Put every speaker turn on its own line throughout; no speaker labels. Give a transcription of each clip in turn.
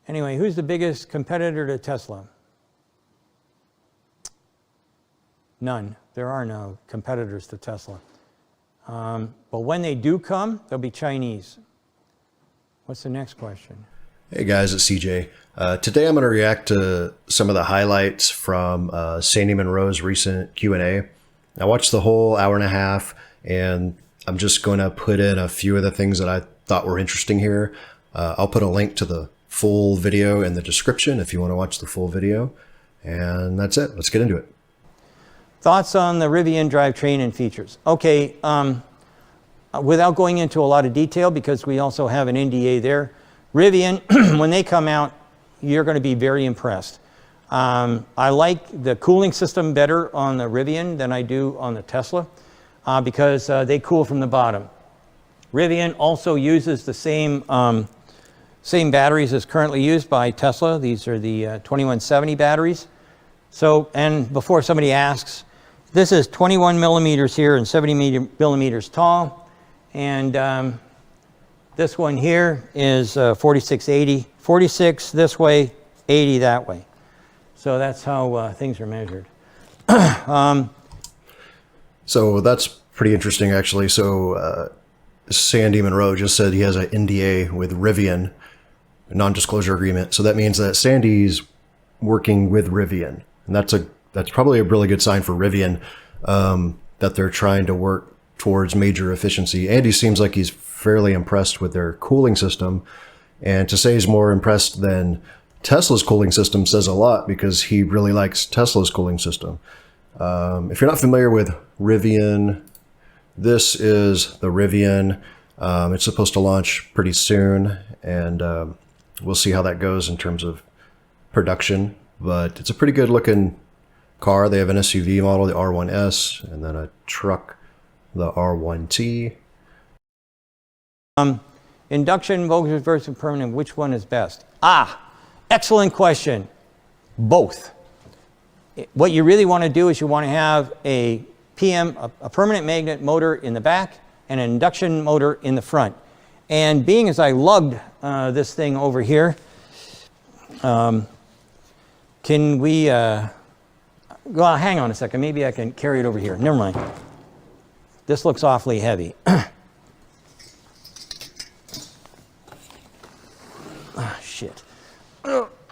Anyway, who's the biggest competitor to Tesla? None. There are no competitors to Tesla. But when they do come, they'll be Chinese. What's the next question?
Hey guys, it's CJ. Today I'm going to react to some of the highlights from Sandy Munro's recent Q&A. I watched the whole hour and a half, and I'm just going to put in a few of the things that I thought were interesting here. I'll put a link to the full video in the description if you want to watch the full video. And that's it. Let's get into it.
Thoughts on the Ribbian drivetrain and features? Okay, without going into a lot of detail, because we also have an NDA there, Ribbian, when they come out, you're going to be very impressed. I like the cooling system better on the Ribbian than I do on the Tesla, because they cool from the bottom. Ribbian also uses the same batteries as currently used by Tesla. These are the 2170 batteries. So, and before somebody asks, this is 21 millimeters here and 70 millimeters tall. And this one here is 4680. 46 this way, 80 that way. So that's how things are measured.
So that's pretty interesting, actually. So Sandy Munro just said he has an NDA with Ribbian, a non-disclosure agreement. So that means that Sandy's working with Ribbian, and that's probably a really good sign for Ribbian, that they're trying to work towards major efficiency. Andy seems like he's fairly impressed with their cooling system, and to say he's more impressed than Tesla's cooling system says a lot, because he really likes Tesla's cooling system. If you're not familiar with Ribbian, this is the Ribbian. It's supposed to launch pretty soon, and we'll see how that goes in terms of production, but it's a pretty good looking car. They have an SUV model, the R1S, and then a truck, the R1T.
Induction motors versus permanent, which one is best? Excellent question. Both. What you really want to do is you want to have a permanent magnet motor in the back and an induction motor in the front. And being as I lugged this thing over here, can we, well, hang on a second, maybe I can carry it over here. Never mind. This looks awfully heavy. Shit.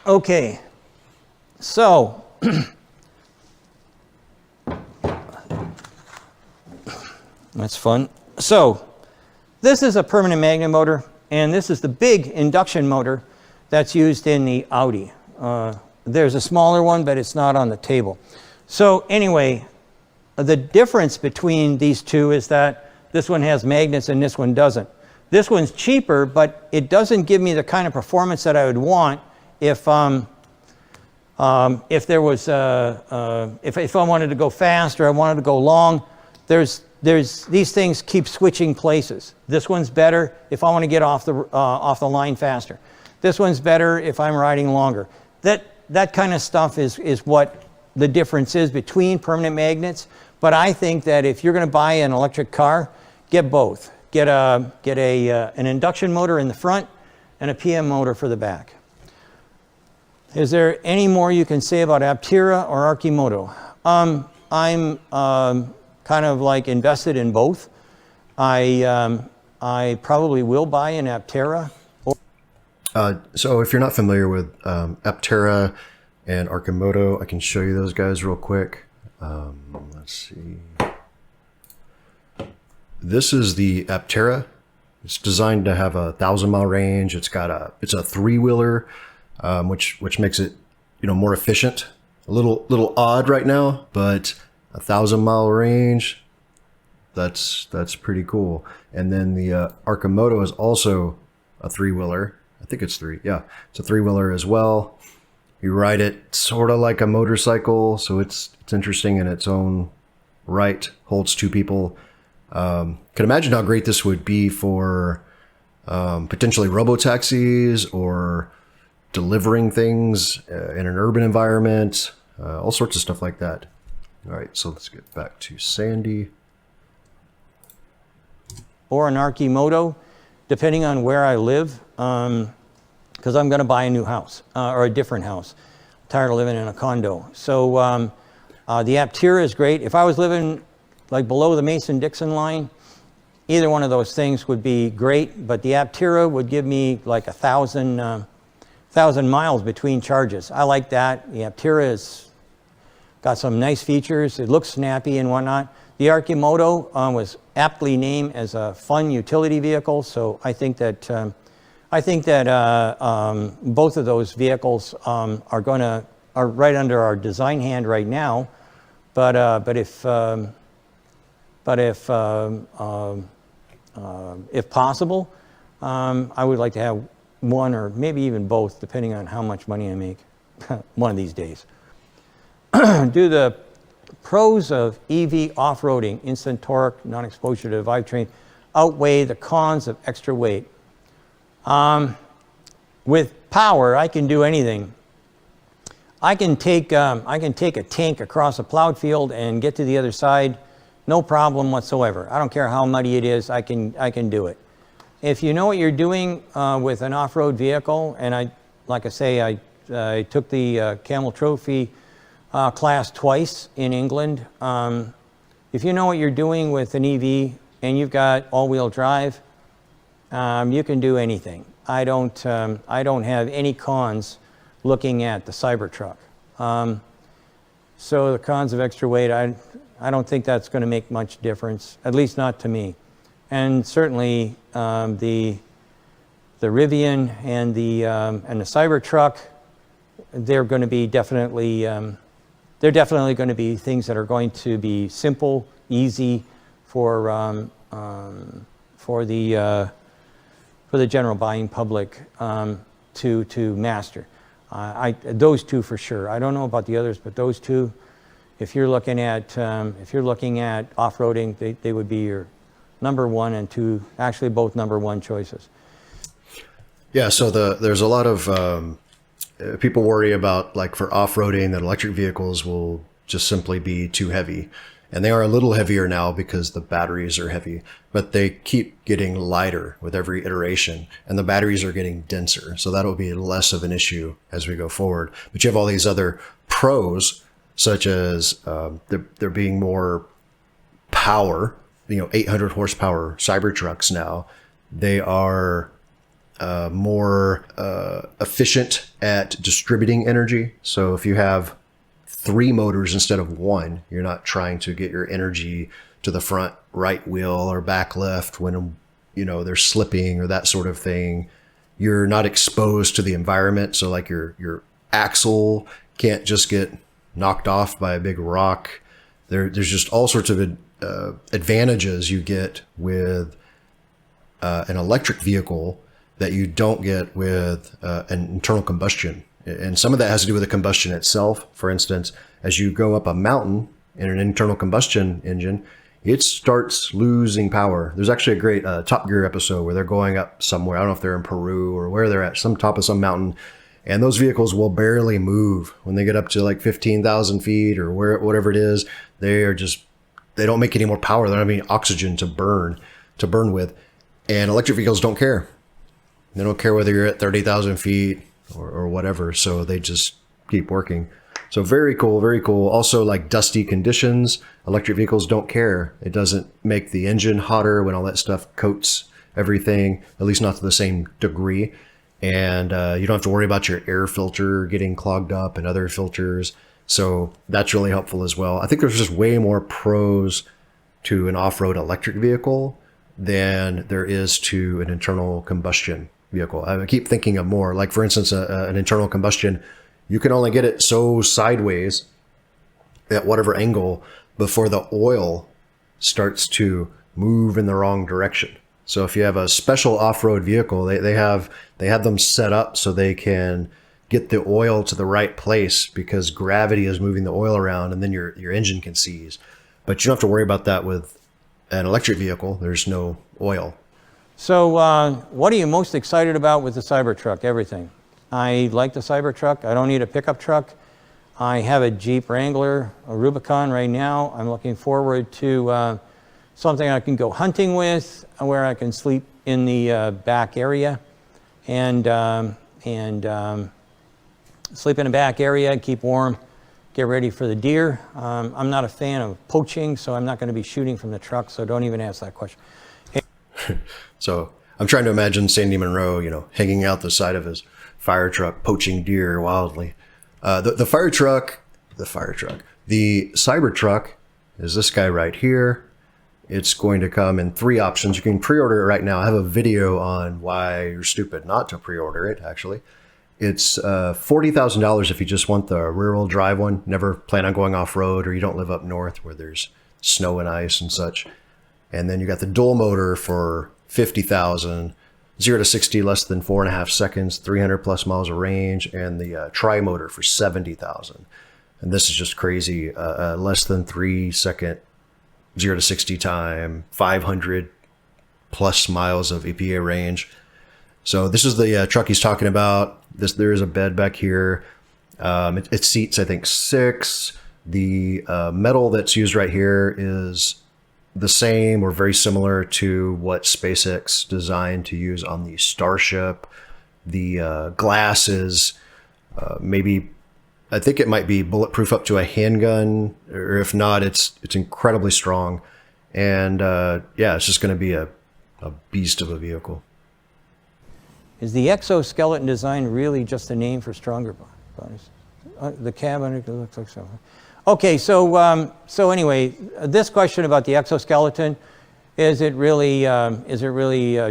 Okay, so, that's fun. So, this is a permanent magnet motor, and this is the big induction motor that's used in the Audi. There's a smaller one, but it's not on the table. So anyway, the difference between these two is that this one has magnets and this one doesn't. This one's cheaper, but it doesn't give me the kind of performance that I would want if there was if I wanted to go fast or I wanted to go long. There's these things keep switching places. This one's better if I want to get off the line faster. This one's better if I'm riding longer. That kind of stuff is what the difference is between permanent magnets. But I think that if you're going to buy an electric car, get both. Get an induction motor in the front and a PM motor for the back. Is there any more you can say about Epterra or Arkamoto? I'm kind of like invested in both. I probably will buy an Epterra.
So if you're not familiar with Epterra and Arkamoto, I can show you those guys real quick. Let's see. This is the Epterra. It's designed to have a 1,000-mile range. It's a three-wheeler, which makes it, more efficient. A little odd right now, but a 1,000-mile range. That's pretty cool. And then the Arkamoto is also a three-wheeler. I think it's three. Yeah, it's a three-wheeler as well. You ride it sort of like a motorcycle, so it's interesting in its own right. Holds two people. Can imagine how great this would be for potentially robo-taxis or delivering things in an urban environment, all sorts of stuff like that. All right, so let's get back to Sandy.
Or an Arkamoto, depending on where I live. because I'm going to buy a new house or a different house. I'm tired of living in a condo. So the Epterra is great. If I was living like below the Mason-Dixon line, either one of those things would be great, but the Epterra would give me like 1,000 miles between charges. I like that. The Epterra has got some nice features. It looks snappy and whatnot. The Arkamoto was aptly named as a fun utility vehicle, so I think that both of those vehicles are right under our design hand right now. But if possible, I would like to have one or maybe even both, depending on how much money I make one of these days. Do the pros of Eevee off-roading, instant torque, non-exposure to drivetrain, outweigh the cons of extra weight? With power, I can do anything. I can take a tank across a plowed field and get to the other side, no problem whatsoever. I don't care how muddy it is, I can do it. If you know what you're doing with an off-road vehicle, and like I say, I took the Camel Trophy class twice in England. If you know what you're doing with an Eevee and you've got all-wheel drive, you can do anything. I don't have any cons looking at the Cybertruck. So the cons of extra weight, I don't think that's going to make much difference, at least not to me. And certainly the Ribbian and the Cybertruck, they're going to be they're definitely going to be things that are going to be simple, easy for the general buying public to master. Those two for sure. I don't know about the others, but those two, if you're looking at off-roading, they would be your number one and two, actually both number one choices.
Yeah, so there's a lot of people worry about, like, for off-roading, that electric vehicles will just simply be too heavy. And they are a little heavier now because the batteries are heavy, but they keep getting lighter with every iteration, and the batteries are getting denser. So that'll be less of an issue as we go forward. But you have all these other pros, such as there being more power, 800 horsepower Cybertrucks now. They are more efficient at distributing energy. So if you have 3 motors instead of 1, you're not trying to get your energy to the front right wheel or back left when they're slipping or that sort of thing. You're not exposed to the environment, so like your axle can't just get knocked off by a big rock. There's just all sorts of advantages you get with an electric vehicle that you don't get with an internal combustion. And some of that has to do with the combustion itself. For instance, as you go up a mountain in an internal combustion engine, it starts losing power. There's actually a great Top Gear episode where they're going up somewhere. I don't know if they're in Peru or where they're at, some top of some mountain. And those vehicles will barely move. When they get up to like 15,000 feet or whatever it is, they don't make any more power. They don't have any oxygen to burn with. And electric vehicles don't care. They don't care whether you're at 30,000 feet or whatever. So they just keep working. So very cool, very cool. Also, like dusty conditions, electric vehicles don't care. It doesn't make the engine hotter when all that stuff coats everything, at least not to the same degree. And you don't have to worry about your air filter getting clogged up and other filters. So that's really helpful as well. I think there's just way more pros to an off-road electric vehicle than there is to an internal combustion vehicle. I keep thinking of more, like for instance, an internal combustion, you can only get it so sideways at whatever angle before the oil starts to move in the wrong direction. So if you have a special off-road vehicle, they have them set up so they can get the oil to the right place because gravity is moving the oil around, and then your engine can seize. But you don't have to worry about that with an electric vehicle. There's no oil.
So what are you most excited about with the Cybertruck? Everything. I like the Cybertruck. I don't need a pickup truck. I have a Jeep Wrangler, a Rubicon right now. I'm looking forward to something I can go hunting with, where I can sleep in the back area, and and sleep in the back area, keep warm, get ready for the deer. I'm not a fan of poaching, so I'm not going to be shooting from the truck, so don't even ask that question.
So I'm trying to imagine Sandy Munro, you know, hanging out the side of his fire truck, poaching deer wildly. The Cybertruck is this guy right here. It's going to come in 3 options. You can pre-order it right now. I have a video on why you're stupid not to pre-order it, actually. It's $40,000 if you just want the rear-wheel drive one, never plan on going off-road, or you don't live up north where there's snow and ice and such. And then you got the dual motor for $50,000, 0 to 60 less than 4.5 seconds, 300 plus miles of range, and the tri-motor for $70,000. And this is just crazy, less than 3-second 0 to 60 time, 500 plus miles of EPA range. So this is the truck he's talking about. There is a bed back here. It seats, I think, 6. The metal that's used right here is the same or very similar to what SpaceX designed to use on the Starship. The glass is maybe, I think it might be bulletproof up to a handgun, or if not, it's incredibly strong. And yeah, it's just going to be a beast of a vehicle.
Is the exoskeleton design really just a name for stronger bodies? The cab under looks like so. Okay, so anyway, this question about the exoskeleton, is it really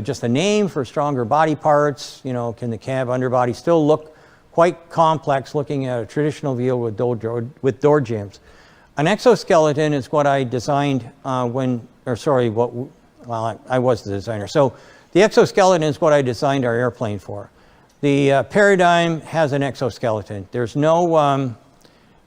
just a name for stronger body parts? You know, can the cab underbody still look quite complex looking at a traditional vehicle with door jambs? An exoskeleton is what I designed I was the designer. So the exoskeleton is what I designed our airplane for. The Paradigm has an exoskeleton. There's no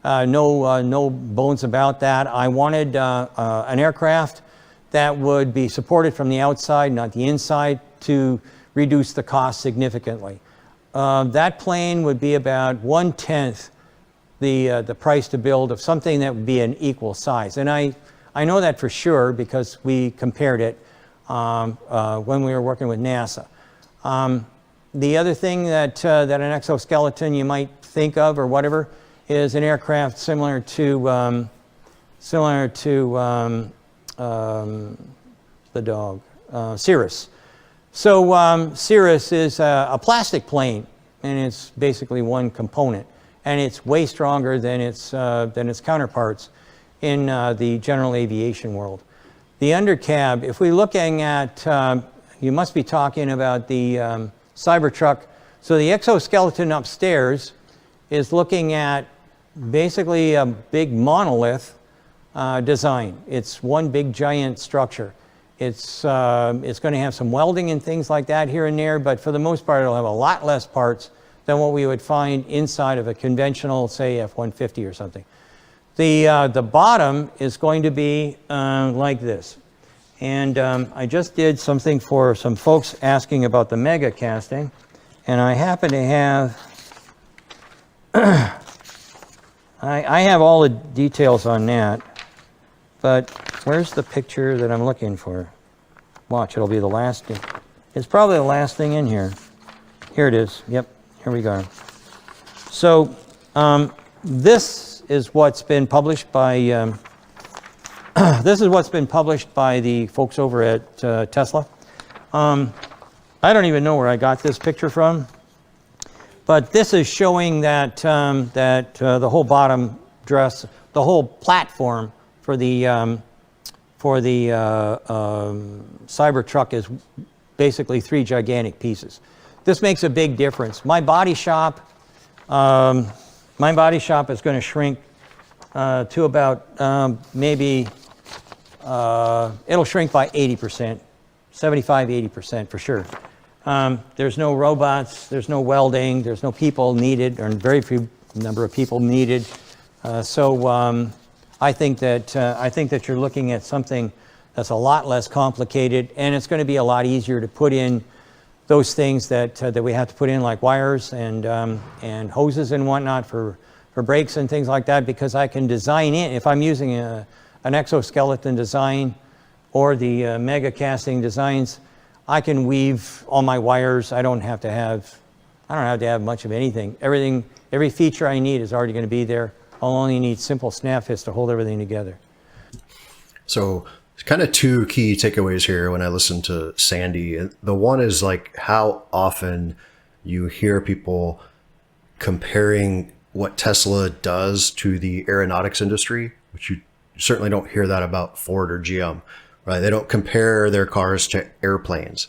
bones about that. I wanted an aircraft that would be supported from the outside, not the inside, to reduce the cost significantly. That plane would be about 1/10 the price to build of something that would be an equal size. And I know that for sure because we compared it when we were working with NASA. The other thing that an exoskeleton you might think of or whatever is an aircraft similar to the dog, Cirrus. So Cirrus is a plastic plane, and it's basically one component, and it's way stronger than its counterparts in the general aviation world. The undercab, if we're looking at, you must be talking about the Cybertruck. So the exoskeleton upstairs is looking at basically a big monolith design. It's one big giant structure. It's going to have some welding and things like that here and there, but for the most part, it'll have a lot less parts than what we would find inside of a conventional, say, F-150 or something. The bottom is going to be like this. And I just did something for some folks asking about the mega casting, and I happen to have I have all the details on that, but where's the picture that I'm looking for? Watch, it'll be the last thing. It's probably the last thing in here. Here it is. Yep, here we go. So this is what's been published by the folks over at Tesla. I don't even know where I got this picture from, but this is showing that the whole bottom dress, the whole platform for the Cybertruck is basically 3 gigantic pieces. This makes a big difference. My body shop is going to shrink to about maybe it'll shrink by 80%, 75-80% for sure. There's no robots, there's no welding, there's no people needed, or very few number of people needed. So I think that you're looking at something that's a lot less complicated, and it's going to be a lot easier to put in those things that we have to put in, like wires and hoses and whatnot for brakes and things like that, because I can design in, if I'm using an exoskeleton design or the mega casting designs, I can weave all my wires. I don't have to have I don't have to have much of anything. Every feature I need is already going to be there. I'll only need simple snap fits to hold everything together.
So kind of two key takeaways here when I listen to Sandy. The one is like how often you hear people comparing what Tesla does to the aeronautics industry, which you certainly don't hear that about Ford or GM, right? They don't compare their cars to airplanes.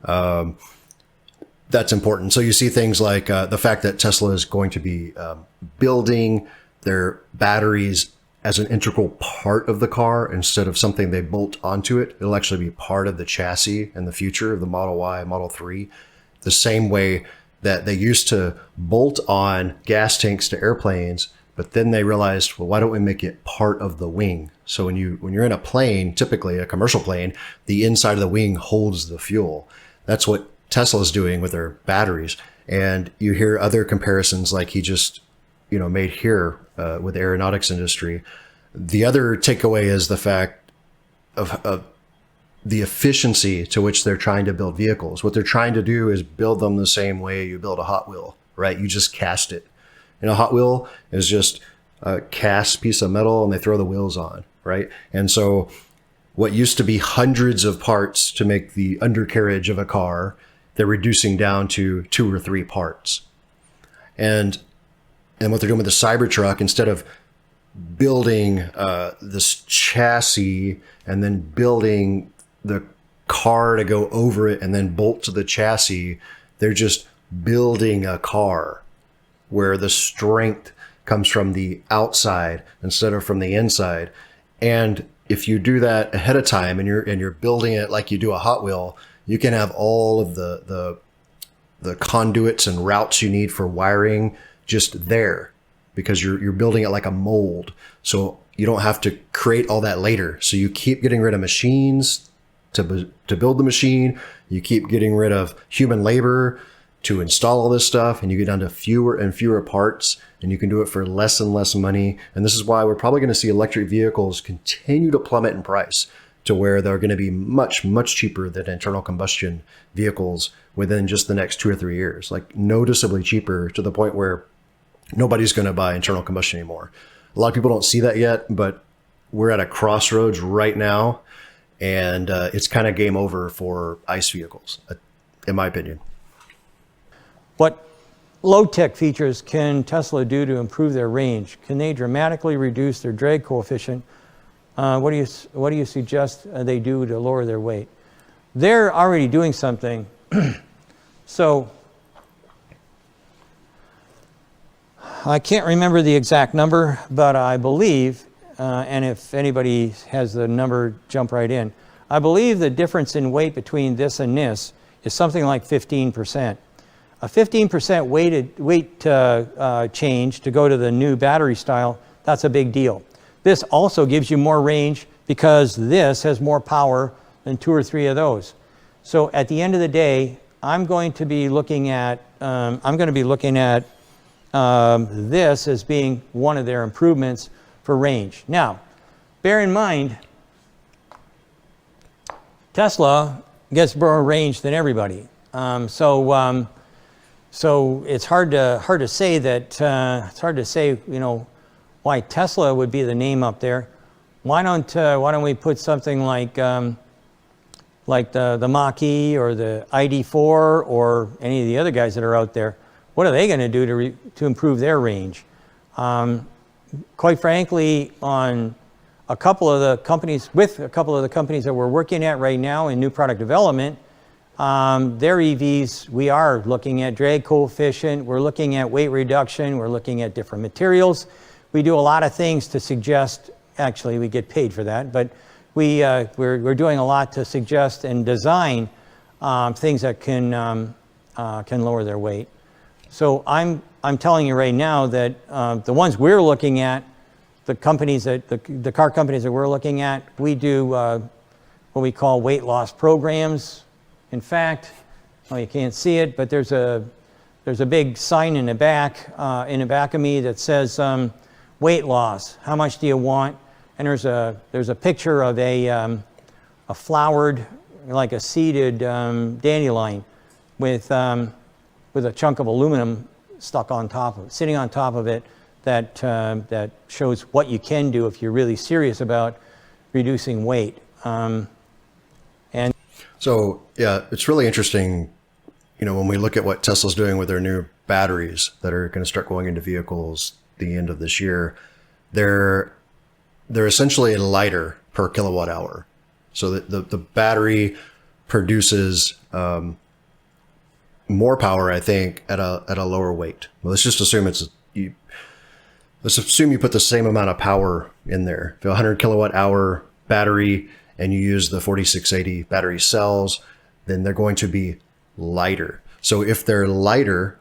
That's important. So you see things like the fact that Tesla is going to be building their batteries as an integral part of the car instead of something they bolt onto it. It'll actually be part of the chassis in the future of the Model Y, Model 3, the same way that they used to bolt on gas tanks to airplanes, but then they realized, well, why don't we make it part of the wing? So when you're in a plane, typically a commercial plane, the inside of the wing holds the fuel. That's what Tesla's doing with their batteries. And you hear other comparisons like he just made here with the aeronautics industry. The other takeaway is the fact of the efficiency to which they're trying to build vehicles. What they're trying to do is build them the same way you build a Hot Wheel, right? You just cast it. And a Hot Wheel is just a cast piece of metal and they throw the wheels on, right? And so what used to be hundreds of parts to make the undercarriage of a car, they're reducing down to 2 or 3 parts. And what they're doing with the Cybertruck, instead of building this chassis and then building the car to go over it and then bolt to the chassis, they're just building a car where the strength comes from the outside instead of from the inside. And if you do that ahead of time and you're building it like you do a Hot Wheel, you can have all of the conduits and routes you need for wiring just there, because you're building it like a mold. So you don't have to create all that later. So you keep getting rid of machines to build the machine. You keep getting rid of human labor to install all this stuff, and you get down to fewer and fewer parts, and you can do it for less and less money. And this is why we're probably going to see electric vehicles continue to plummet in price to where they're going to be much, much cheaper than internal combustion vehicles within just the next 2 or 3 years, like noticeably cheaper, to the point where nobody's going to buy internal combustion anymore. A lot of people don't see that yet, but we're at a crossroads right now, and it's kind of game over for ICE vehicles, in my opinion.
What low-tech features can Tesla do to improve their range? Can they dramatically reduce their drag coefficient? What do you suggest they do to lower their weight? They're already doing something. So I can't remember the exact number, but I believe, and if anybody has the number, jump right in. I believe the difference in weight between this and this is something like 15%. A 15% weight change to go to the new battery style, that's a big deal. This also gives you more range because this has more power than 2 or 3 of those. So at the end of the day, I'm going to be looking at this as being one of their improvements for range. Now, bear in mind, Tesla gets more range than everybody. So it's hard to say that why Tesla would be the name up there. Why don't we put something like the Mach-E or the ID4 or any of the other guys that are out there? What are they going to do to improve their range? Quite frankly, on a couple of the companies that we're working at right now in new product development, their EVs, we are looking at drag coefficient, we're looking at weight reduction, we're looking at different materials. We do a lot of things to suggest, actually we get paid for that, but we're doing a lot to suggest and design things that can lower their weight. So I'm telling you right now that the ones we're looking at, the car companies that we're looking at, we do what we call weight loss programs. In fact, well, you can't see it, but there's a big sign in the back of me that says weight loss. How much do you want? And there's a picture of a flowered, like a seeded dandelion with with a chunk of aluminum stuck on top of it, sitting on top of it, that shows what you can do if you're really serious about reducing weight.
So yeah, it's really interesting, when we look at what Tesla's doing with their new batteries that are going to start going into vehicles the end of this year, they're essentially lighter per kilowatt hour. So the battery produces more power, I think, at a lower weight. Well, let's just assume let's assume you put the same amount of power in there. If a 100 kilowatt hour battery and you use the 4680 battery cells, then they're going to be lighter. So if they're lighter,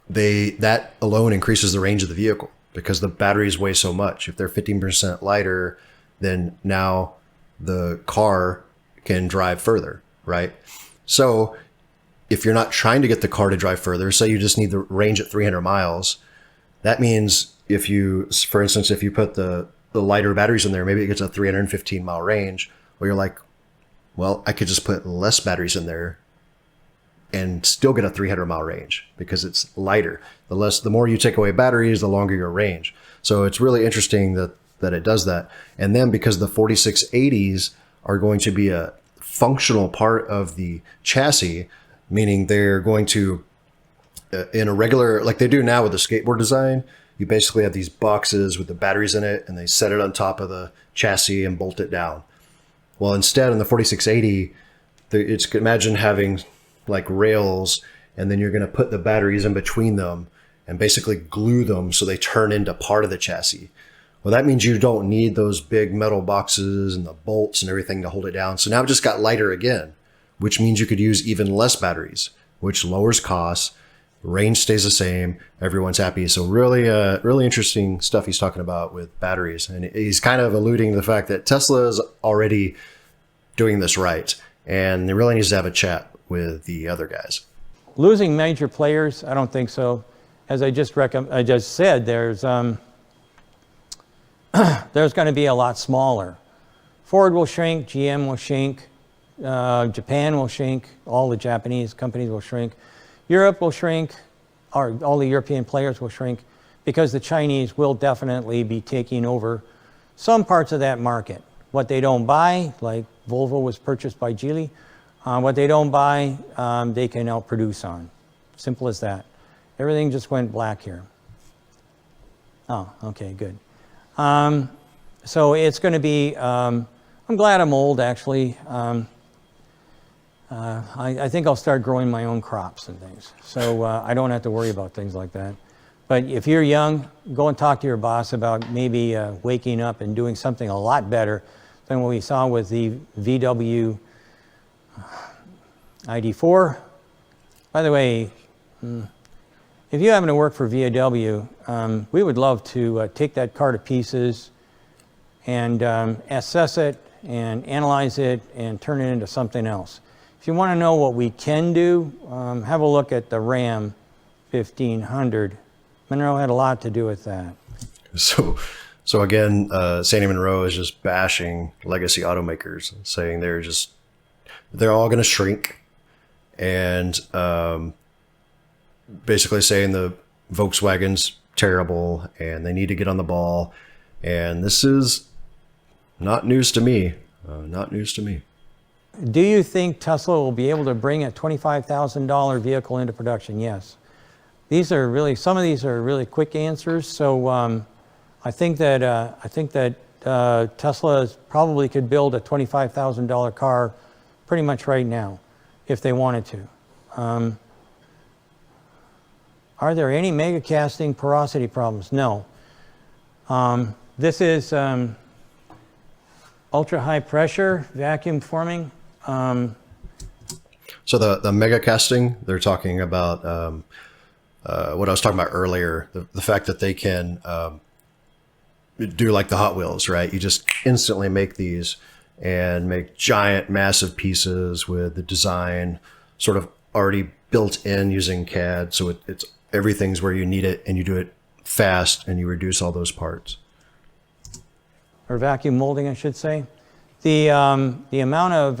that alone increases the range of the vehicle because the batteries weigh so much. If they're 15% lighter, then now the car can drive further, right? So if you're not trying to get the car to drive further, say you just need the range at 300 miles, that means for instance, if you put the lighter batteries in there, maybe it gets a 315 mile range, where you're like, well, I could just put less batteries in there and still get a 300 mile range because it's lighter. The more you take away batteries, the longer your range. So it's really interesting that it does that. And then because the 4680s are going to be a functional part of the chassis, meaning they're going to, in a regular, like they do now with the skateboard design, you basically have these boxes with the batteries in it and they set it on top of the chassis and bolt it down. Well, instead in the 4680, imagine having like rails, and then you're going to put the batteries in between them and basically glue them so they turn into part of the chassis. Well, that means you don't need those big metal boxes and the bolts and everything to hold it down. So now it just got lighter again, which means you could use even less batteries, which lowers costs. Range stays the same. Everyone's happy. So really interesting stuff he's talking about with batteries. And he's kind of alluding to the fact that Tesla is already doing this right. And he really needs to have a chat with the other guys.
Losing major players, I don't think so. As I just said, there's going to be a lot smaller. Ford will shrink, GM will shrink, Japan will shrink, all the Japanese companies will shrink. Europe will shrink, or all the European players will shrink, because the Chinese will definitely be taking over some parts of that market. What they don't buy, like Volvo was purchased by Geely, what they don't buy, they can outproduce on. Simple as that. Everything just went black here. Oh, okay, good. So it's going to be, I'm glad I'm old, actually. I think I'll start growing my own crops and things. So I don't have to worry about things like that. But if you're young, go and talk to your boss about maybe waking up and doing something a lot better than what we saw with the VW ID4. By the way, if you happen to work for VW, we would love to take that car to pieces and assess it and analyze it and turn it into something else. If you want to know what we can do, have a look at the Ram 1500. Munro had a lot to do with that.
So again, Sandy Munro is just bashing legacy automakers, saying they're all going to shrink, and basically saying the Volkswagen's terrible and they need to get on the ball. And this is not news to me. Not news to me.
Do you think Tesla will be able to bring a $25,000 vehicle into production? Yes. Some of these are really quick answers. So I think that Tesla probably could build a $25,000 car pretty much right now, if they wanted to. Are there any mega casting porosity problems? No. This is ultra high pressure vacuum forming.
So the mega casting, they're talking about what I was talking about earlier, the fact that they can do like the Hot Wheels, right? You just instantly make these and make giant, massive pieces with the design sort of already built in using CAD. So it's everything's where you need it, and you do it fast, and you reduce all those parts.
Or vacuum molding, I should say. The amount of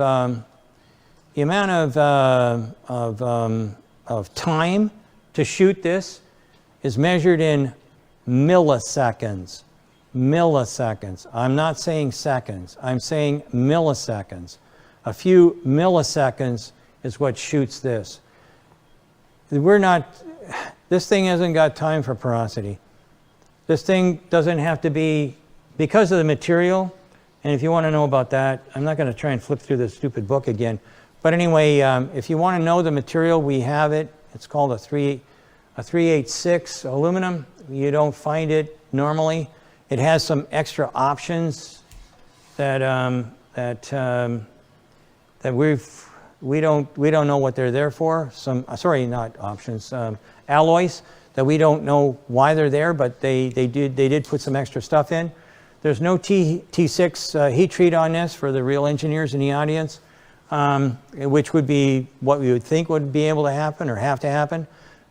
of time to shoot this is measured in milliseconds. Milliseconds. I'm not saying seconds. I'm saying milliseconds. A few milliseconds is what shoots this. This thing hasn't got time for porosity. This thing doesn't have to be, because of the material, and if you want to know about that, I'm not going to try and flip through this stupid book again. But anyway, if you want to know the material, we have it. It's called a 386 aluminum. You don't find it normally. It has some extra options that we don't know what they're there for. Not options, alloys that we don't know why they're there, but they did put some extra stuff in. There's no T6 heat treat on this for the real engineers in the audience, which would be what we would think would be able to happen or have to happen.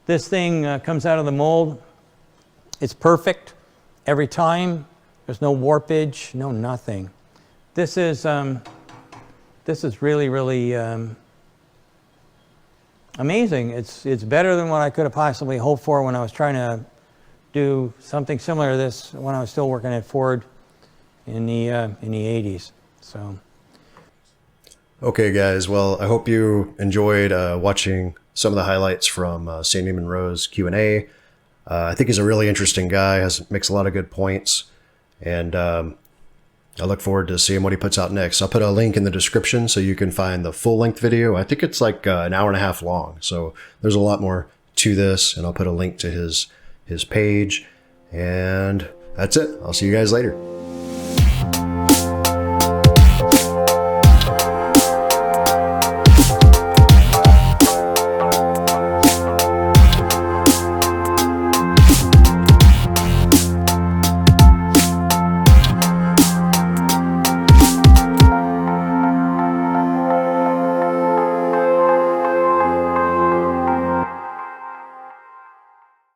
This thing comes out of the mold. It's perfect every time. There's no warpage, no nothing. This is really, really amazing. It's better than what I could have possibly hoped for when I was trying to do something similar to this when I was still working at Ford in the 80s. So.
Okay, guys. Well, I hope you enjoyed watching some of the highlights from Sandy Munro's Q&A. I think he's a really interesting guy. Makes a lot of good points, and I look forward to seeing what he puts out next. I'll put a link in the description so you can find the full-length video. I think it's like an hour and a half long, so there's a lot more to this, and I'll put a link to his page. And that's it. I'll see you guys later.